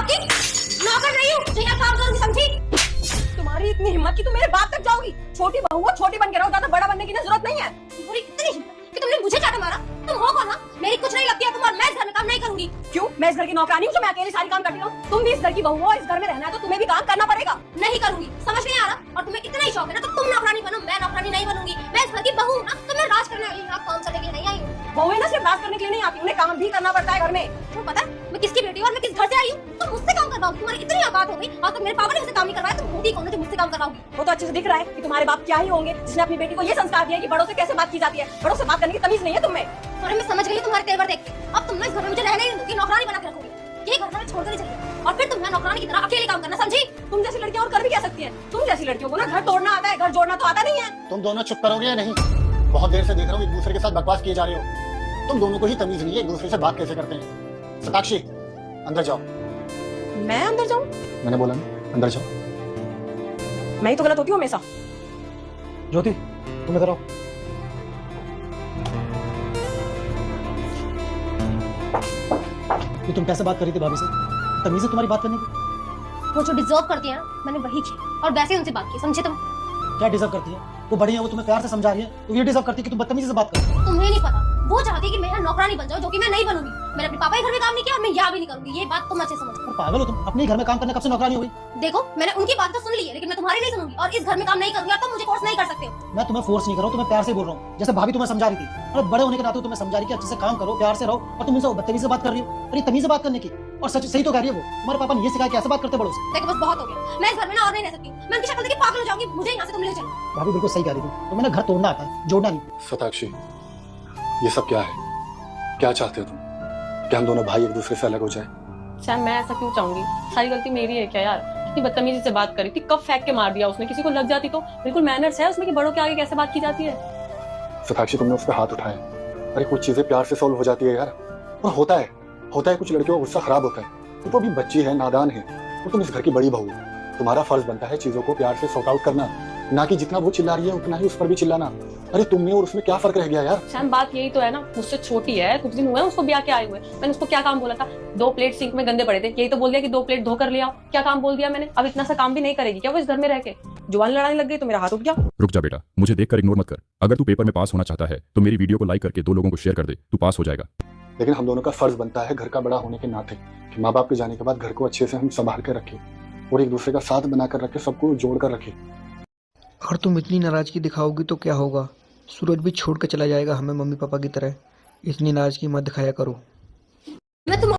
आपकी नौकर नहीं हूँ जो यहाँ काम करूँगी, समझी? तुम्हारी इतनी हिम्मत कि तुम मेरे बाप तक जाओगी? छोटी बहू हो, छोटी बन के रहो, ज्यादा बड़ा बनने की जरूरत नहीं है। तुम्हारी इतनी हिम्मत कि तुमने मुझे चाटा मारा? तुम हो कौन? मेरी कुछ नहीं लगती है तुम, और मैं इस घर में काम नहीं करूंगी। क्यों? मैं इस घर की नौकरानी हूँ जो मैं अकेले सारी काम करती हूँ? तुम भी इस घर की बहू हो, इस घर में रहना है तो तुम्हें भी काम करना पड़ेगा। नहीं करूंगी, समझ नहीं आ रहा? और तुम्हें इतना ही शौक है ना तो तुम नौकरानी बनो, मैं नौकरानी नहीं बनूंगी। मैं इस घर की बहू हूँ ना, तो मैं राज करने आई हूँ, काम करने के लिए नहीं आई हूँ। बहू है ना, सिर्फ राज करने के लिए नहीं आती, उन्हें काम भी करना पड़ता है घर में। तुम्हें पता है मैं किसकी बेटी हूँ और मैं किस घर से आई हूँ? तुम मुझसे काम करवाओगी? तुम्हारी इतनी औकात हो गई, आज तक मेरे पापा ने मुझसे काम नहीं करवाया, तुम होती कौन है जो मुझसे काम करवाओगी? वो तो अच्छे से दिख रहा है कि तुम्हारे बाप क्या ही होंगे जिसने अपनी बेटी को ये संस्कार दिया कि बड़ों से कैसे बात की जाती है। बड़ों से बात करने की तमीज नहीं है तुम्हें। अरे मैं समझ गई तुम्हारे तेवर देख के। अब तुम ना इस घर में मुझे रहने नहीं दोगी, नौकरानी बना के रखोगी। ये घर ना मैं छोड़ कर चली और फिर तुम यहाँ नौकरानी की तरह अकेले काम करना, समझी? तुम जैसी लड़कियां और कर भी क्या सकती हैं? तुम जैसी लड़कियों को ना घर तोड़ना आता है, घर जोड़ना तो आता नहीं है। तुम दोनों चुप करोगे या नहीं? बहुत देर से देख रहा हूँ एक दूसरे के साथ बकवास किए जा रहे हो। तुम दोनों को ही तमीज नहीं है एक दूसरे से बात कैसे करते हैं। सताक्षी अंदर जाओ। मैं अंदर जाऊं? मैंने बोला ना अंदर जाओ। मैं ही तो गलत होती हूँ हमेशा। ज्योति तुम इधर आओ। तो तुम कैसे बात कर रही थी भाभी से? तमीज है तुम्हारी बात करने की? वो जो डिजर्व करती है ना मैंने वही किया, और वैसे ही उनसे बात की, समझे तुम? क्या डिजर्व करती है? वो बड़ी है, वो तुम्हें प्यार से समझा रही है, तो ये डिजर्व करती है कि तुम बदतमीजी से बात करो। तुम्हें नहीं पता, वो चाहती है कि मैं यहाँ नौकरानी बन जाऊँ, जो कि मैं नहीं बनूंगी। मैंने अपने पापा के घर में काम नहीं किया और मैं यहाँ भी नहीं करूंगी, ये बात तुम अच्छे समझो। और पागल हो तुम, अपने घर में काम करने कब से नौकरानी हो गई? देखो मैंने उनकी बात तो सुन ली है, लेकिन मैं तुम्हारी नहीं सुनूंगी और इस घर में काम नहीं करूंगी, और तुम मुझे फोर्स नहीं कर सकते हो। मैं तुम्हें फोर्स नहीं कर रहा हूँ, तुम्हें प्यार से बोल रहा हूँ, जैसे भाभी तुम्हें समझा रही थी। अरे बड़े होने के नाते तुम्हें समझा रही कि अच्छे से काम करो, प्यार से रहो, और तुम उनसे बदतमीजी से बात कर रही हो। अरे तमीज से बात करने की, और सच सही तो कह रही है वो। तुम्हारे पापा ने ये सिखाया कि ऐसे बात करते बड़ों से। देखो बस बहुत हो गया, मैं इस घर में ना और नहीं रह सकती। मैं उनकी शक्ल देख के पागल हो जाऊंगी, मुझे यहाँ से तुम ले चलो। भाभी बिल्कुल सही कह रही थी, तुम्हें ना घर तोड़ना आता है, जोड़ना नहीं। सताक्षी ये सब क्या है? क्या चाहते हो तुम? क्या हम दोनों भाई एक दूसरे से अलग हो जाए? सैम मैं ऐसा क्यों चाहूंगी? सारी गलती मेरी है क्या यार? कितनी बदतमीजी से बात करी थी, कब फेंक के मार दिया उसने। किसी को लग जाती तो बिल्कुल मैनर्स है उसमें कि बड़ों के आगे कैसे बात की जाती है। सताक्षी तुमने उस पर हाथ उठाया। अरे कुछ चीजें प्यार से सॉल्व हो जाती है यार। और होता है कुछ लड़कियों का गुस्सा खराब होता है, तो अभी बच्ची है, नादान है, और तुम इस घर की बड़ी बहू हो। तुम्हारा फर्ज बनता है चीजों को प्यार से सॉर्ट आउट करना, ना कि जितना वो चिल्ला रही है उतना ही उस पर भी चिल्लाना। अरे तुम में और उसमें क्या फर्क रह गया यार? सैम बात यही तो है ना, मुझसे छोटी है, कुछ दिन हुए हैं उसको ब्याह के आए हुए। मैंने उसको क्या काम बोला था? 2 प्लेट सिंक में गंदे पड़े थे, यही तो बोल दिया कि 2 प्लेट धो कर ले आओ। क्या काम बोल दिया मैंने? अब इतना सा काम भी नहीं करेगी क्या वो इस घर में रह के? जुबान लड़ाने लग गई तो मेरा हाथ उठ गया। रुक जा बेटा, मुझे देखकर इग्नोर मत कर। अगर तू पेपर में पास होना चाहता है तो मेरी वीडियो को लाइक करके 2 लोगों को शेयर कर दे, तू पास हो जाएगा। लेकिन हम दोनों का फर्ज बनता है घर का बड़ा होने के नाते कि माँ बाप के जाने के बाद घर को अच्छे से हम संभाल कर रखें और एक दूसरे का साथ बनाकर रखें, सबको जोड़ कर रखें। और तुम इतनी नाराजगी दिखाओगी तो क्या होगा? सूरज भी छोड़ कर चला जाएगा हमें मम्मी पापा की तरह। इतनी नाराजगी मत दिखाया करो। मैं तुम